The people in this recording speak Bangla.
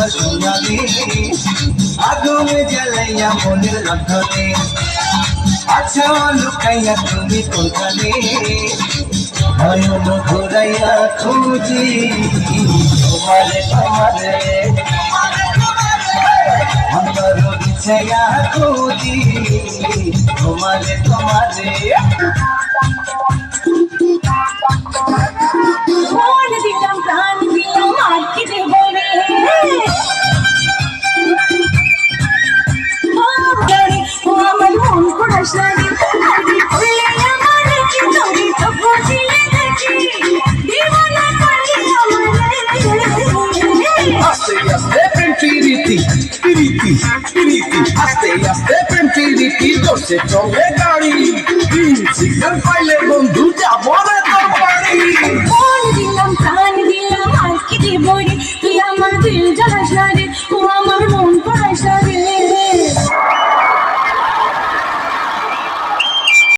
আমার সোনালি আগুনে জ্বালাইয়া মনের লন্ধনে আচ্ছা লুকাইয়া তুমি কোথানে নয়ন ঘুরাইয়া খুঁজি তোমারে তোমারে অন্তর বিছাইয়া খুঁজি তোমারে তোমারে মন দিলাম প্রাণ দিলাম আর কি দেব রে ও আমার মন করাস না রে বললে আমার কি তোরে তো বুঝিলে দেখি দিওয়ানা করলি আমারে আস্তে আস্তে প্রেম প্রীতি প্রীতি প্রীতি আস্তে আস্তে প্রেম প্রীতি করছে চলে গাড়ি সিগন্যাল পাইলে বন্ধু যাবো রে তোর বাড়ি মন দিলাম প্রাণ